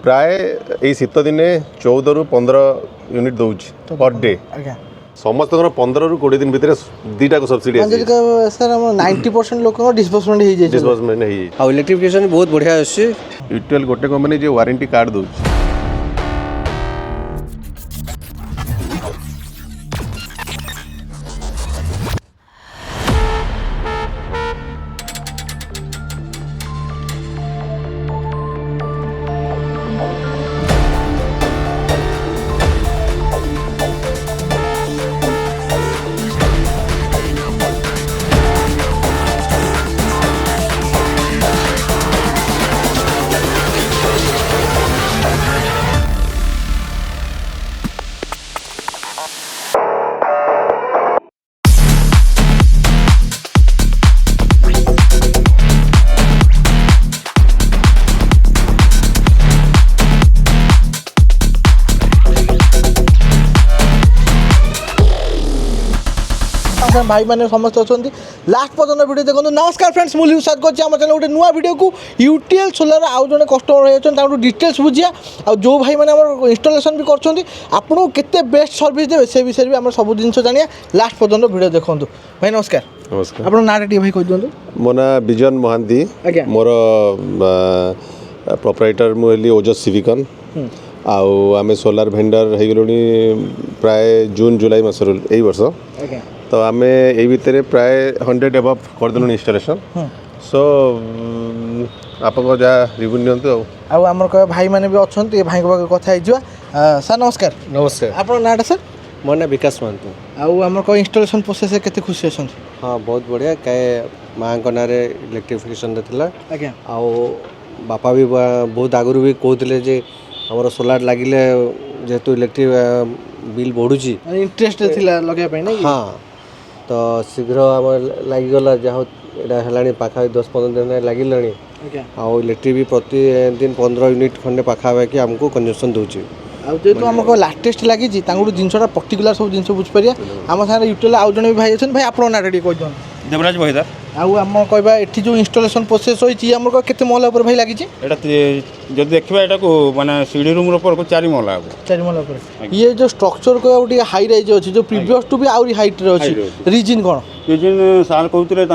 प्राय यही शीत दिने 14 ରୁ 15 यूनिट दूच पर डे समस्त 15 ରୁ 20 दिन भितर दीटा को सब्सिडी सर 90% लोक डिस्बर्समेंट आ इलेक्ट्रिफिकेशन बहुत बढ़िया अछि। यूटीएल गोटे कंपनी जे वारंटी कार्ड दूच भाई मैंने समस्त अच्छा लास्ट पर्यटन वीडियो देखो। नमस्कार फ्रेंड्स मुझे स्वागत करछि आम चैनल गोटे नुआ वीडियो को यूटीएल सोलार आउ जने कस्टमर रही डिटेल्स बुझिया आ जो भाई मैंने इंस्टॉलेशन भी कर केते बेस्ट सर्विस देवे से विषय भी आम सब जिन जानिया लास्ट पर्यटन वीडियो देखो। भाई नमस्कार। नमस्कार आपन नाम टी भाई कह दियंतु। मो ना विजन महांती मोर प्रोप्राइटर मुली ओजस सिविकन आउ आमे सोलार भेंडर हो गलुनी प्राय जून जुलाई मसर यही वर्ष तो आमे ए भितर प्राय 100 एबव कर देलु इंस्टॉलेशन सो आप जहाँ रिव्यू नियंतु आउ आमर कह भाई मैंने भी अच्छा ये भाई को कथा हो सर नमस्कार। नमस्कार आपन नाटा सर मोर ना विकास महंती आउ आमर कह इंस्टॉलेशन प्रोसेस केते खुशी अछन। हाँ बहुत बढ़िया काए माँ नारे इलेक्ट्रिफिकेशन देथिला आज्ञा आउ बापा भी बहुत आगु भी कहते जे हमर सोलार लागिले जेहेतु इलेक्ट्रिक बिल बढ़ुची इंटरेस्ट थिला लगे पे नहीं। हाँ तो शीघ्र आम लगिगला जहाँ है पाखा 10-15 दिन लगिलानी आउ इलेक्ट्रिक भी प्रतिदिन 15 यूनिट खंडे पाखापाखि आमको कंजम्पशन दूची जेहतु आम लाटेस्ट लगी जिनसा पर्टिकुलर सब जिन बुझिपारे आम सारे यूट्यूब आउ जन भी भाई अच्छे भाई आप रेडी कह देवराज बहिदार आउ आम कहवा ये जो इंस्टॉलेशन प्रोसेस होती आम केते महला पर भाई लगी जो देखा यहाँ को माने सीढ़ी रूम को 4 महला 4 महला ये जो स्ट्रक्चर को हाई राइज अच्छी जो प्रीवियस टू भी आउरी हाइट रे अच्छी रीजन कौन रीजन सार कहते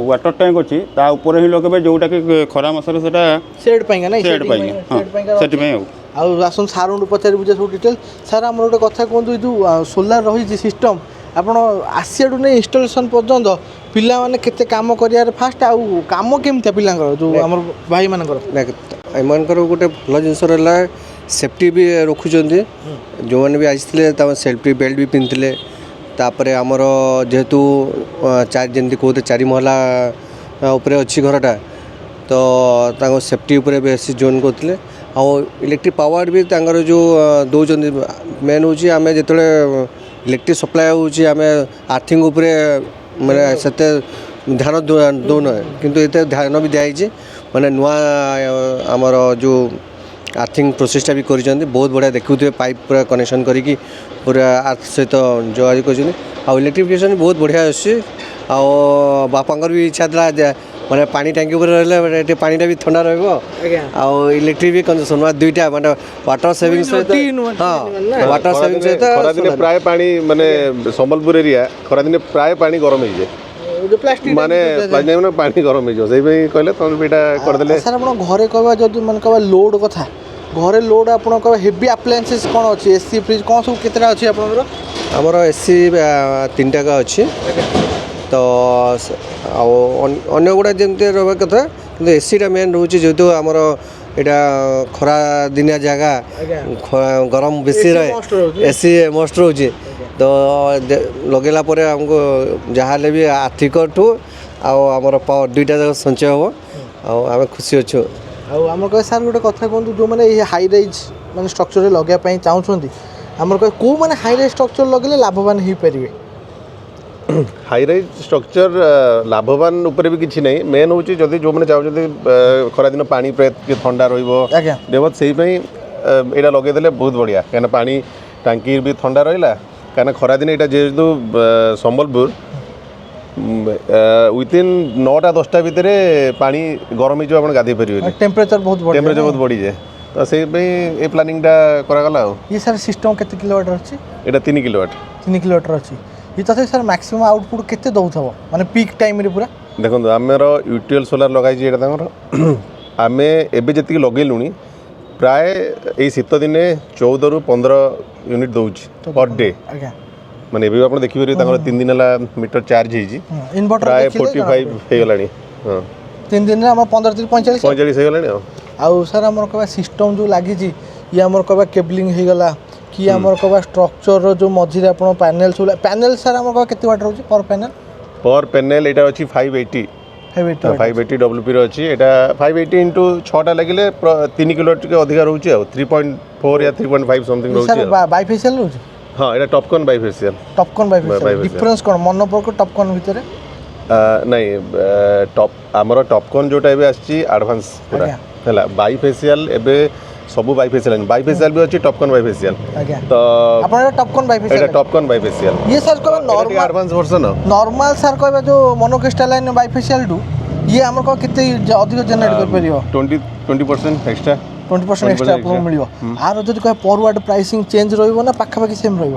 वाटर टैंक अच्छी ऊपर ही लगे जोटा कि खरा मसरे सेड आसन सार पचार बुझे सब डिटेल सार आम गोटे कथा कहतु जो सोलार रही सिस्टम आपड़ आसियाडू नहीं इंस्टॉलेशन पर्यंत पिला माने केते काम करियार फास्ट आउ काम केमती पिला जो आम भाई मानकर गोटे भल जिनस रहा सेफ्टी भी रखुंट जो मैंने भी आसते सेफ्टी बेल्ट भी पिंधले तापर आमर जेहेतु जमी कहते 4 महला उपरे अच्छी घरटा तो सेफ्टी उपरे बेसी जोन करते आउ इलेक्ट्रिक पावर भी जो दौरान मेन हूँ आम जो इलेक्ट्रिक सप्लाई होची आम आर्थिंग उपरे माने सेते ध्यान दौन किंतु ये ध्यान भी दिखाई माने नुआ आमर जो आर्थिंग प्रोसेसटा भी कर बहुत बढ़िया देखुए पाइप पूरा कनेक्शन करी पूरा आर्थ सहित जोगाजोग कर इलेक्ट्रिफिकेशन बहुत बढ़िया अच्छे बापांर भी इच्छा था माने पानी टैंकी पर रहा पानीटा भी ठंडा रहा इलेक्ट्रिक भी कंजम्पशन दुईटा माने वाटर सेविंग सहित हाँ वाटर सेविंग सहित खरा दिन प्राय पानी माने संबलपुर एरिया खरा दिन प्राय पानी गरम हो जाए माने पानी गरम हो जाए कहले तुम भी कर देले सर आप घरे कहवा जब मन कहवा लोड कथा घरे लोड आप हेवी अप्लायंसेस कौन अच्छी एसी फ्रिज कौन सब कितना अच्छी आपनकर आमर एसी 3टा अच्छी तो अन्य गुड़ा जमी रहा कथा कि एसीटा मेन रोचे जेहेतु आमर यहाँ खरा दिनिया जगह गरम बेसी रहे एसी मस्ट रोचे तो लगेला परे हमको जहाँ भी आर्थिक ठू आमर पावर दुईटा जगह संचय हम आम खुशी अच्छु आम कह सार गोटे कथा कहतु जो मैंने हाई राइज मैंने स्ट्रक्चर लगे चाहूँगी आम कह कौ मैंने हाई राइज स्ट्रक्चर लगे लाभवान हो पारे हाई राइज स्ट्रक्चर लाभवान उपर भी किसी नहीं मेन हूँ जदि जो मैंने चाहते खरा दिन पानी प्राय ठंडा रहा से यहाँ लगेदे बहुत बढ़िया कहीं पानी टांकी भी ठंडा रहा कहीं खरा दिन यहाँ जेहेतु संबलपुर विथिन 9टा 10टा भितर पानी गरम हो गाधे पारे टेम्परेचर बहुत बढ़ी जाए ତ ସେଇପାଇଁ ଏ ପ୍ଲାନିଂଟା କରାଗଲା ଆଉ। ଇଏ ସାର୍ ସିଷ୍ଟମ୍ କେତେ କିଲୋୱାଟର ଅଛି? ଏଇଟା 3 କିଲୋୱାଟ। 3 କିଲୋୱାଟର ଅଛି। ଇଏ ତଥାପି ସାର୍ ମ୍ୟାକ୍ସିମମ୍ ଆଉଟପୁଟ୍ କେତେ ଦେଉଥିବ ମାନେ ପିକ୍ ଟାଇମ୍ରେ ପୁରା? ଦେଖନ୍ତୁ ଆମର ୟୁଟିଏଲ୍ ସୋଲାର ଲଗାଇଛି ଏଇଟା ତାଙ୍କର ଆମେ ଏବେ ଯେତିକି ଲଗେଇଲୁଣି ପ୍ରାୟ ଏଇ ଶୀତ ଦିନେ 14ରୁ 15 ୟୁନିଟ୍ ଦେଉଛି ପର୍ ଡେ। ଆଜ୍ଞା ମାନେ ଏବେ ଆପଣ ଦେଖିପାରିବେ ତାଙ୍କର 3 ଦିନ ହେଲା ମିଟର ଚାର୍ଜ ହେଇଛି ଇନଭର୍ଟର ପ୍ରାୟ 45 ହେଇଗଲାଣି। ହଁ 3 ଦିନରେ ଆମର 15 45 ହେଇଗଲାଣି ଆଉ। ଆଉ ସାର୍ ଆମର କହିବା ସିଷ୍ଟମ୍ ଯେଉଁ ଲାଗିଛି ଇଏ ଆମର କହିବା କେବଲିଂ ହେଇଗଲା କି ଆମର କହିବା ଷ୍ଟ୍ରକ୍ଚରର ଯେଉଁ ମଝିରେ ଆପଣ ପ୍ୟାନେଲ୍ ସବୁ ପ୍ୟାନେଲ୍ ସାର୍ ଆମର କହିବା କେତେ ୱାଟ୍ ରହୁଛି ପର୍ ପ୍ୟାନେଲ୍? ପର୍ ପ୍ୟାନେଲ୍ ଏଇଟା ଅଛି 580 WP ର ଅଛି। ଏଇଟା 580 ଇଣ୍ଟୁ 6ଟା ଲାଗିଲେ 3 କିଲୋ ଟିକେ ଅଧିକା ରହୁଛି ଆଉ 3.4 या 3.5 ସମଥିଙ୍ଗ ରହୁଛି। ସାର୍ ବାଇଫେସିଆଲ୍ ରହୁଛି? ହଁ ଏଇଟା ଟପକନ୍ ବାଇଫେସିଆଲ୍। ଟପକନ୍ ବାଇଫେସିଆଲ୍ ଡିଫରେନ୍ସ କ'ଣ ମନୋପର୍କ ଟପକନ୍ ଭିତରେ? ନାଇଁ ଆମର ଟପକନ୍ ଯେଉଁଟା ଏବେ ଆସିଛି ଆଡ଼ଭାନ୍ସ ପୁରା ହେଲା। ବାଇଫେସିଆଲ୍ ଏବେ ସବୁ ବାଇଫେସିଆଲ୍ ବାଇଫେସିଆଲ୍ ବି ଅଛି ଟପକନ୍ ବାଇଫେସିଆଲ୍। ଆଜ୍ଞା ତ ଆପଣ ଏଇଟା ଟପକନ୍ ବାଇଫେସିଆଲ୍? ଏଇଟା ଟପକନ୍ ବାଇଫେସିଆଲ୍। ଇଏ ସାର୍ କହିବା normal advance version normal sir କହିବା ଯେଉଁ ମୋନୋକ୍ରିଷ୍ଟାଲାଇନ୍ ବାଇଫେସିଆଲ୍ଠୁ ଇଏ ଆମର କ'ଣ କେତେ ଅଧିକ ଜେନେରେଟ୍ କରିପାରିବ? 20% ଏକ୍ସଟ୍ରା 20% ଏକ୍ସଟ୍ରା ଆପଣଙ୍କୁ ମିଳିବ। ଆର ଯଦି କହିବା ପର୍ ୱାଟ୍ ପ୍ରାଇସିଂ ଚେଞ୍ଜ ରହିବ ନା ପାଖାପାଖି ସେମ୍ ରହିବ?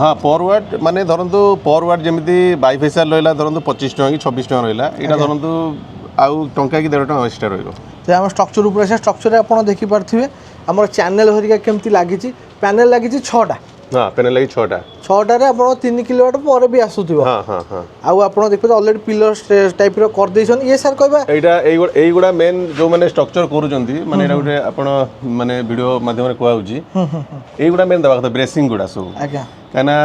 ହଁ ପର୍ ୱାଟ୍ ମାନେ ଧରନ୍ତୁ ପର୍ ୱାଟ୍ ଯେମିତି ବାଇଫେସିଆଲ୍ ରହିଲା ଧରନ୍ତୁ 25 ଟଙ୍କା କି 26 ଟଙ୍କା ରହିଲା ଏଇଟା ଧରନ୍ତୁ ଆଉ ଟଙ୍କା କି 1.5 ଟଙ୍କା ଏକ୍ସଟ୍ରା ରହିବ। ତ ଆମ ଷ୍ଟ୍ରକ୍ଚର ଉପରେ ଆସିବା ଷ୍ଟ୍ରକ୍ଚରରେ ଆପଣ ଦେଖିପାରୁଥିବେ ଆମର ଚ୍ୟାନେଲ୍ ହରିକା କେମିତି ଲାଗିଛି। ପ୍ୟାନେଲ୍ ଲାଗିଛି 6ଟା। ହଁ ପ୍ୟାନେଲ୍ ଲାଗି 6ଟାରେ ଆପଣ 3 କିଲୋୱାଟ ପରେ ବି ଆସୁଥିବ। ଆଉ ଆପଣ ଦେଖିପାରୁଥିବେ ଅଲରେଡ଼ି ପିଲର ଟାଇପ୍ର କରିଦେଇଛନ୍ତି। ଇଏ ସାର୍ କହିବା ଏଇଗୁଡ଼ା ମେନ୍ ଯେଉଁମାନେ ଷ୍ଟ୍ରକ୍ଚର କରୁଛନ୍ତି ମାନେ ଏଇଟା ଗୋଟେ ଆପଣ ମାନେ ଭିଡ଼ିଓ ମାଧ୍ୟମରେ କୁହାହେଉଛି ଏଇଗୁଡ଼ା ମେନ୍ ଦେବା କଥା ବ୍ରେସିଂ ଗୁଡ଼ା ସବୁ। ଆଜ୍ଞା କାହିଁକିନା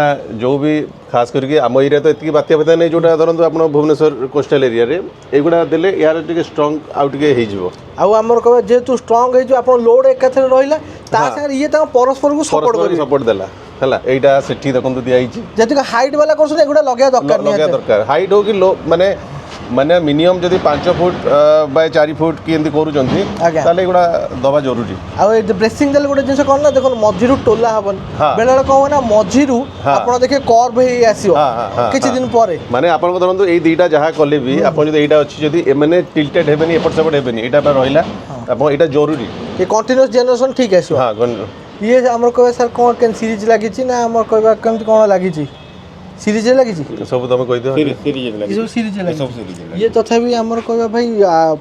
ଯେଉଁ ବି ଖାସ୍ କରିକି ଆମ ଏରିଆ ତ ଏତିକି ବାତ୍ୟା ଫାତ୍ୟା ନେଇ ଯେଉଁଟା ଧରନ୍ତୁ ଆପଣ ଭୁବନେଶ୍ୱର କୋଷ୍ଟାଲ୍ ଏରିଆରେ ଏଇଗୁଡ଼ା ଦେଲେ ଏହାର ଟିକେ ଷ୍ଟ୍ରଙ୍ଗ ଆଉ ଟିକେ ହେଇଯିବ। ଆଉ ଆମର କହିବା ଯେହେତୁ ଷ୍ଟ୍ରଙ୍ଗ ହେଇଯିବ ଆପଣ ଲୋଡ଼ ଏକାଥରେ ରହିଲା ତା ସାଙ୍ଗରେ ଇଏ ତାଙ୍କ ପରସ୍ପରକୁ ସପୋର୍ଟ ଦେଲା ହେଲା। ଏଇଟା ସେଠି ଦେଖନ୍ତୁ ଦିଆହେଇଛି ଯେତିକି ହାଇଟ୍ ବାଲା କରୁଛନ୍ତି ଏଗୁଡ଼ା ଲଗେଇବା ଦରକାର ହାଇଟ୍ ହଉ କି ଲୋ ମାନେ ମିନିମମ୍ ଯଦି 5 ଫୁଟ ବାଇ 4 ଫୁଟ କି ଏମିତି କରୁଛନ୍ତି ତାହେଲେ ଏଗୁଡ଼ା ଦେବା ଜରୁରୀ। ଆଉ ଏ ବ୍ରେସିଂ ଦେଲେ ଗୋଟେ ଜିନିଷ କ'ଣ ନା ଦେଖନ୍ତୁ ମଝିରୁ ଟୋଲା ହେବନି ବେଳେବେଳେ କ'ଣ ହୁଏ ନା ମଝିରୁ ଆପଣ ଦେଖିବେ କର୍ଭ ହେଇ ଆସିବ କିଛି ଦିନ ପରେ। ମାନେ ଆପଣଙ୍କ ଧରନ୍ତୁ ଏଇ ଦୁଇଟା ଯାହା କଲେ ବି ଆପଣ ଯଦି ଏଇଟା ଅଛି ଯଦି ଏମାନେ ଟିଲ୍ଟେଡ୍ ହେବେନି ଏପଟ ସେପଟ ହେବେନି ଏଇଟା ରହିଲା ଆପଣ ଏଇଟା ଜରୁରୀ ଏ କଣ୍ଟିନ୍ୟୁଅସ୍ ଜେନେରେସନ୍ ଠିକ୍ ଆସିବ। ଇଏ ଆମର କହିବା ସାର୍ କ'ଣ କେମିତି ସିରିଜ୍ ଲାଗିଛି ନା ଆମର କହିବା କେମିତି କ'ଣ ଲାଗିଛି? ସିରିଜରେ ଲାଗିଛି ସବୁ ତମେ କହିଦିଅ। ସବୁ ସିରିଜରେ ଲାଗିଛି। ଇଏ ତଥାପି ଆମର କହିବା ଭାଇ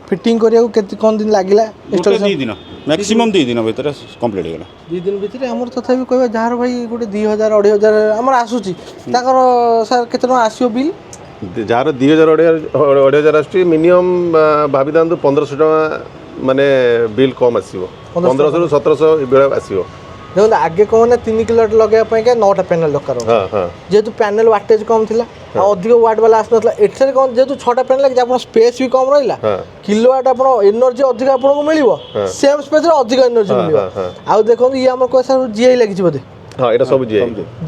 ଫିଟିଂ କରିବାକୁ କେତେ କ'ଣ ଦିନ ଲାଗିଲା? 2 ଦିନ ମ୍ୟାକ୍ସିମମ୍ 2 ଦିନ ଭିତରେ କମ୍ପ୍ଲିଟ୍ ହେଇଗଲା। 2 ଦିନ ଭିତରେ ଆମର ତଥାପି କହିବା ଯାହାର ଭାଇ ଗୋଟେ 2000 2500 ଆମର ଆସୁଛି ତାଙ୍କର ସାର୍ କେତେ ଟଙ୍କା ଆସିବ ବିଲ୍? ଯାହାର 2000 2500 ଆସୁଛି ମିନିମମ୍ ଭାବିଥାନ୍ତୁ 1500 ଟଙ୍କା ମାନେ ବିଲ୍ କମ୍ ଆସିବ। 1500ରୁ 1700 ଏଭଳିଆ ଆସିବ। ଦେଖନ୍ତୁ ଆଗେ କ'ଣ ନା 3 କିଲୋୱାଟ ଲଗାଇବା ପାଇଁକା 9ଟା ପ୍ୟାନେଲ୍ ଦରକାର ଯେହେତୁ ପ୍ୟାନେଲ୍ ୱାଟେଜ୍ କମ୍ ଥିଲା ଆଉ ଅଧିକ ୱାଟ୍ ବାଲା ଆସୁନଥିଲା। ଏଠାରେ କ'ଣ ଯେହେତୁ 6ଟା ପ୍ୟାନେଲ୍ ଲାଗିଛି ଆପଣ ସ୍ପେସ୍ ବି କମ୍ ରହିଲା କିଲୋୱାଟ ଆପଣ ଏନର୍ଜି ଅଧିକ ଆପଣଙ୍କୁ ମିଳିବ ସେମ୍ ସ୍ପେସ୍ରେ ଅଧିକ ଏନର୍ଜି ମିଳିବ। ଆଉ ଦେଖନ୍ତୁ ଇଏ ଆମର କହିବା ସାର୍ ଜିଆଇ ଲାଗିଛି ବୋଧେ? ହଁ ଏଇଟା ସବୁ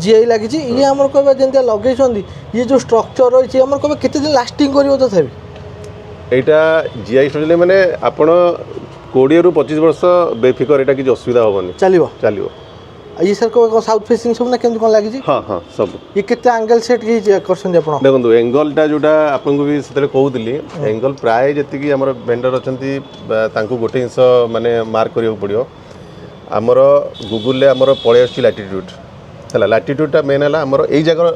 ଜିଆଇ ଲାଗିଛି। ଇଏ ଆମର କହିବା ଯେମିତି ଲଗେଇଛନ୍ତି ଇଏ ଯେଉଁ ଷ୍ଟ୍ରକ୍ଚର ରହିଛି ଆମର କହିବା କେତେ ଦିନ ଲାଷ୍ଟିଂ କରିବ ତଥାପି? ଏଇଟା ଜିଆଇ ଷ୍ଟ୍ରକ୍ଚର ମାନେ ଆପଣ 20ରୁ 25 ବର୍ଷ ବେଫିକର ଏଇଟା କିଛି ଅସୁବିଧା ହେବନି ଚାଲିବ। ଇଏ ସାର୍ କ'ଣ ସାଉଥ୍ ଫେସିଂ ସବୁ ନା କେମିତି କ'ଣ ଲାଗିଛି? ହଁ ସବୁ। ଇଏ କେତେ ଆଙ୍ଗେଲ୍ ସେଟ୍ ହେଇଛି କରିଛନ୍ତି ଆପଣ? ଦେଖନ୍ତୁ ଏଙ୍ଗଲଟା ଯେଉଁଟା ଆପଣଙ୍କୁ ବି ସେତେବେଳେ କହୁଥିଲି ଏଙ୍ଗଲ ପ୍ରାୟ ଯେତିକି ଆମର ଭେଣ୍ଡର ଅଛନ୍ତି ତାଙ୍କୁ ଗୋଟେ ଜିନିଷ ମାନେ ମାର୍କ କରିବାକୁ ପଡ଼ିବ। ଆମର ଗୁଗୁଲରେ ଆମର ପଳେଇ ଆସୁଛି ଲାଟିଟ୍ୟୁଡ୍ ହେଲା। ଲାଟିଟ୍ୟୁଡ୍ଟା ମେନ୍ ହେଲା ଆମର ଏଇ ଜାଗାର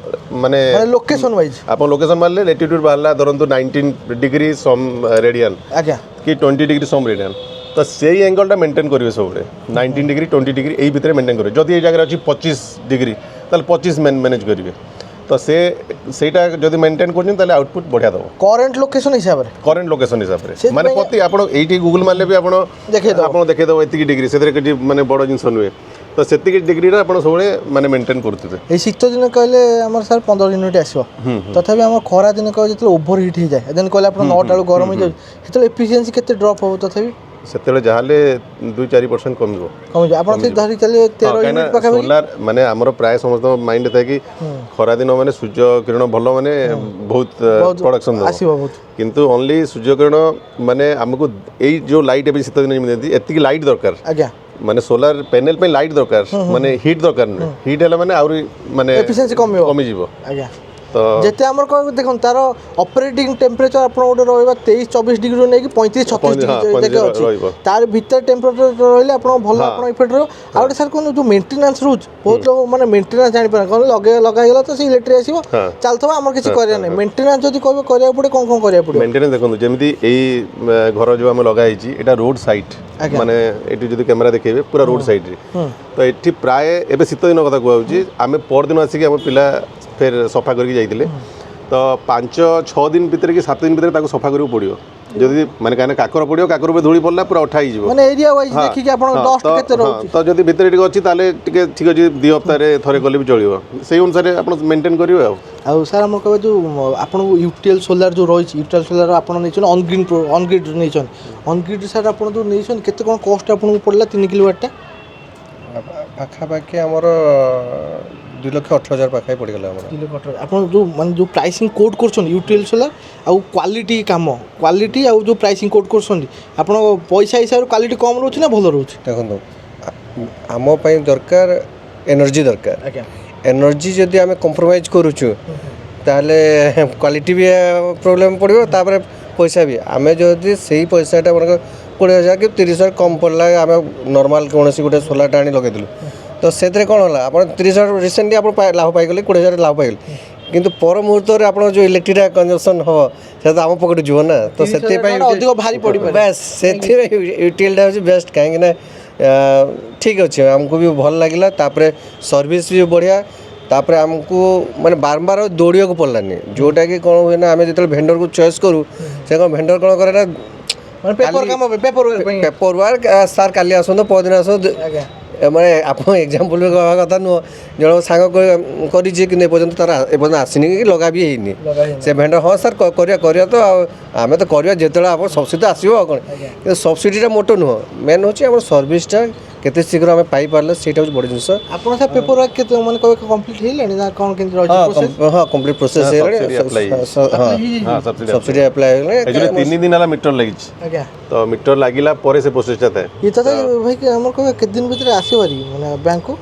ମାନେ ଲୋକେସନ୍ ୱାଇଜ୍ ଆପଣ ଲୋକେସନ୍ ମାରିଲେ ଲାଟିଟ୍ୟୁଡ୍ ବାହାରିଲା ଧରନ୍ତୁ 19 ଡିଗ୍ରୀ ସମ୍ ରେଡ଼ିଆନ୍ କି 20 ଡିଗ୍ରୀ ସମ୍ ରେଡ଼ିଆନ୍ ତ ସେଇ ଏଙ୍ଗଲଟା ମେଣ୍ଟେନ୍ କରିବେ ସବୁବେଳେ 19 ଡିଗ୍ରୀ 20 ଡିଗ୍ରୀ ଏଇ ଭିତରେ ମେଣ୍ଟେନ୍ କରିବେ। ଯଦି ଏଇ ଜାଗାରେ ଅଛି 25 ଡିଗ୍ରୀ ତାହେଲେ 25 ମ୍ୟାନେଜ୍ କରିବେ। ତ ସେଇଟା ଯଦି ମେଣ୍ଟେନ୍ କରୁଛନ୍ତି ତାହେଲେ ଆଉଟପୁଟ୍ ବଢ଼ିଆ ଦେବ କରେଣ୍ଟ ଲୋକେସନ୍ ହିସାବରେ ମାନେ ପ୍ରତି ଆପଣ ଏଇଠି ଗୁଗୁଲ୍ ମାରିଲେ ବି ଆପଣ ଦେଖେଇଦେବ ଏତିକି ଡିଗ୍ରୀ ସେଥିରେ କିଛି ମାନେ ବଡ଼ ଜିନିଷ ନୁହେଁ। ତ ସେତିକି ଡିଗ୍ରୀଟା ଆପଣ ସବୁବେଳେ ମାନେ ମେଣ୍ଟେନ୍ କରୁଥିବେ। ଏଇ ଶୀତ ଦିନ କହିଲେ ଆମର ସାର୍ 15 ୟୁନିଟ୍ ଆସିବ ତଥାପି ଆମର ଖରା ଦିନ କହିଲେ ଯେତେବେଳେ ଓଭର ହିଟ୍ ହେଇଯାଏ ଦେନ୍ କହିଲେ ଆପଣ 9ଟା ବେଳକୁ ଗରମ ହେଇଯାଉଛି ସେତେବେଳେ ଏଫିସିଏନ୍ସି କେତେ ଡ୍ରପ୍ ହେବ ତଥାପି? ସେତେବେଳେ ଯାହାହେଲେ 2-4% କମିବ ଆପଣ ଧରି ଚାଲିବେ 13 ୟୁନିଟ୍ ପାଖାପାଖି। ସୋଲାର ମାନେ ଆମର ପ୍ରାୟ ସମସ୍ତଙ୍କ ମାଇଣ୍ଡରେ ଥାଏ କି ଖରାଦିନ ମାନେ ସୂର୍ଯ୍ୟ କିରଣ ଭଲ ମାନେ ବହୁତ ପ୍ରଡକ୍ସନ୍ ଆସିବ କିନ୍ତୁ ଓନ୍ଲି ସୂର୍ଯ୍ୟ କିରଣ ମାନେ ଆମକୁ ଏଇ ଯେଉଁ ଲାଇଟ୍ ଏବେ ଶୀତ ଦିନ ଯେମିତି ଏତିକି ଲାଇଟ୍ ଦରକାର ମାନେ ସୋଲାର ପ୍ୟାନେଲ ପାଇଁ ଲାଇଟ୍ ଦରକାର ମାନେ ହିଟ୍ ଦରକାର ନୁହେଁ। ହିଟ୍ ହେଲା ମାନେ ଆହୁରି ମାନେ ଏଫିସିଏନ୍ସି କମିଯିବ। तो যেতে আমার কয় দেখুন তার অপারেটিং টেম্পরেচর আপনার গোটে রহবা 23-24 ডিগ্রি নেকি 35-36 ডিগ্রি যাকে আছে তার ভিতরে টেম্পরেচর রহলে আপনার ভালো আপনার ইফেক্ট রহব আর গোটে স্যার কোন যে মেন্টেনান্স রুজ বহুত লোক মানে মেন্টেনান্স জানি পারে কোন লগাইগলা তো সেই ইলেকট্রিক আসিব চালথবা আমার কিছু করিয়া নাই মেন্টেনান্স যদি কইবে করিয়া পড়ে কোন কোন করিয়া পড়ে মেন্টেনান্স দেখুন যেମିତି এই ঘর যে আমি লগা হয়েছি এটা রোড সাইড মানে এটি যদি ক্যামেরা দেখেবে পুরা রোড সাইড রে তো এটি প্রায় এবে শীত দিন কথা কুহছি আমি পরদিন আসিকি আমার পিলা ফের সফা করিকি যাইଥିଲେ তো 5-6 দিন ভিতরে কি 7 দিন ভিতরে তাকে সফা করিବାକୁ পড়িব যদি মানে কানে কাকর পড়িব কাকর উপরে ধূଳି পড়লা পুরা উঠা ହେଇଯିବ মানে এরিয়া ওয়াইজ ଦେଖିକି ଆପଣ ଡଷ୍ଟ କେତେ ରହୁଛି ତ ଯଦି ଭିତରେ ଟିକେ ଅଛି ତାହେଲେ ଟିକେ ଠିକ ଅଛି 2 ହପ୍ତାହରେ ଥରେ କଲେ ବି ଚଳିବ ସେଇ ଅନୁସାରେ ଆପଣ ମେଣ୍ଟେନ୍ କରିବେ ଆଉ ସାର୍ ଆମର କହିବେ ଯେଉଁ ଆପଣଙ୍କୁ ୟୁଟିଏଲ୍ ସୋଲାର ଯେଉଁ ରହିଛି ୟୁଟିଏଲ୍ ସୋଲାର ଆପଣ ନେଇଛନ୍ତି ଅନଗ୍ରିଡ୍ ନେଇଛନ୍ତି ଅନଗ୍ରିଡ୍ ସାର୍ ଆପଣ ଯେଉଁ ନେଇଛନ୍ତି କେତେ କ'ଣ କଷ୍ଟ ଆପଣଙ୍କୁ ପଡ଼ିଲା 3 କିଲୋୱାଟ୍ଟା ପାଖାପାଖି ଆମର 2,18,000 ପାଖାପାଖି ପଡ଼ିଗଲା ଆମର ଆପଣ ଯେଉଁ ମାନେ ଯେଉଁ ପ୍ରାଇସିଂ କୋଟ୍ କରୁଛନ୍ତି ୟୁଟିଏଲ୍ ସୋଲାର ଆଉ କ୍ୱାଲିଟି କାମ କ୍ୱାଲିଟି ଆଉ ଯେଉଁ ପ୍ରାଇସିଂ କୋଟ୍ କରୁଛନ୍ତି ଆପଣ ପଇସା ହିସାବରେ କ୍ୱାଲିଟି କମ୍ ରହୁଛି ନା ଭଲ ରହୁଛି ଦେଖନ୍ତୁ ଆମ ପାଇଁ ଦରକାର ଏନର୍ଜି ଦରକାର ଆଜ୍ଞା ଏନର୍ଜି ଯଦି ଆମେ କମ୍ପ୍ରମାଇଜ୍ କରୁଛୁ ତାହେଲେ କ୍ୱାଲିଟି ବି ପ୍ରୋବ୍ଲେମ୍ ପଡ଼ିବ ତାପରେ ପଇସା ବି ଆମେ ଯଦି ସେଇ ପଇସାଟା ମନେ 20,000 କି 30,000 କମ୍ ପଡ଼ିଲା ଆମେ ନର୍ମାଲ୍ କୌଣସି ଗୋଟେ ସୋଲାରଟା ଆଣି ଲଗେଇଦେଲୁ ତ ସେଥିରେ କ'ଣ ହେଲା ଆପଣ 30,000 ରିସେଣ୍ଟଲି ଆପଣ ଲାଭ ପାଇଗଲେ 20,000 ଲାଭ ପାଇଗଲେ କିନ୍ତୁ ପର ମୁହୂର୍ତ୍ତରେ ଆପଣଙ୍କ ଯେଉଁ ଇଲେକ୍ଟ୍ରିଟା କନଜମ୍ପସନ୍ ହେବ ସେଟା ତ ଆମ ପକେଟ୍ ଯିବ ନା ତ ସେଥିପାଇଁ ଅଧିକ ଭାରି ପଡ଼ିବ ବେସ୍ ସେଥିପାଇଁ ୟୁଟିଏଲ୍ଟା ହେଉଛି ବେଷ୍ଟ କାହିଁକିନା ଠିକ୍ ଅଛି ଆମକୁ ବି ଭଲ ଲାଗିଲା ତାପରେ ସର୍ଭିସ୍ ବି ବଢ଼ିଆ ତାପରେ ଆମକୁ ମାନେ ବାରମ୍ବାର ଦୌଡ଼ିବାକୁ ପଡ଼ିଲାନି ଯେଉଁଟାକି କ'ଣ ହୁଏ ନା ଆମେ ଯେତେବେଳେ ଭେଣ୍ଡରକୁ ଚଏସ୍ କରୁ ସେ କ'ଣ ଭେଣ୍ଡର କ'ଣ କରେ ନା ପେପର ୱାର୍କ ସାର୍ କାଲି ଆସନ୍ତୁ ପରଦିନ ଆସନ୍ତୁ ମାନେ ଆପଣ ଏକ୍ଜାମ୍ପଲ୍ କହିବା କଥା ନୁହଁ ଜଣ ସାଙ୍ଗ କରିଛି କିନ୍ତୁ ଏପର୍ଯ୍ୟନ୍ତ ତାର ଏପର୍ଯ୍ୟନ୍ତ ଆସିନି କି ଲଗା ବି ହେଇନି ସେ ଭେଣ୍ଡର ହଁ ସାର୍ କରିବା ତ ଆଉ ଆମେ ତ କରିବା ଯେତେବେଳେ ଆପଣ ସବସିଡ଼ି ଆସିବ ଆଉ କ'ଣ କିନ୍ତୁ ସବସିଡ଼ିଟା ମୋଟ ନୁହଁ ମେନ୍ ହେଉଛି ଆମର ସର୍ଭିସଟା କେତେ ଶୀଘ୍ର ଆମେ ପାଇପାରିଲେ ସେଇଟା ହେଉଛି ବଡ଼ ଜିନିଷ ଆପଣ ସାର୍ ପେପର ୱାର୍କ କେତେ ମାନେ କହିବେ କମ୍ପ୍ଲିଟ୍ ହେଇଲାଣି ନା କ'ଣ କେମିତି ରହିଛି ହଁ କମ୍ପ୍ଲିଟ୍ ପ୍ରୋସେସ୍ ହେଇଗଲାଣି ସବସିଡ଼ି ଆପ୍ଲାଏ ହେଇଗଲାଣି 3 ଦିନ ହେଲା ମିଟର ଲାଗିଛି ଆଜ୍ଞା ତ ମିଟର ଲାଗିଲା ପରେ ସେ ପ୍ରୋସେସଟା ଥାଏ ଇଏ ତ ଭାଇ ଆମର କହିବେ କେତେ ଦିନ ଭିତରେ ଆସିପାରି ମାନେ ବ୍ୟାଙ୍କକୁ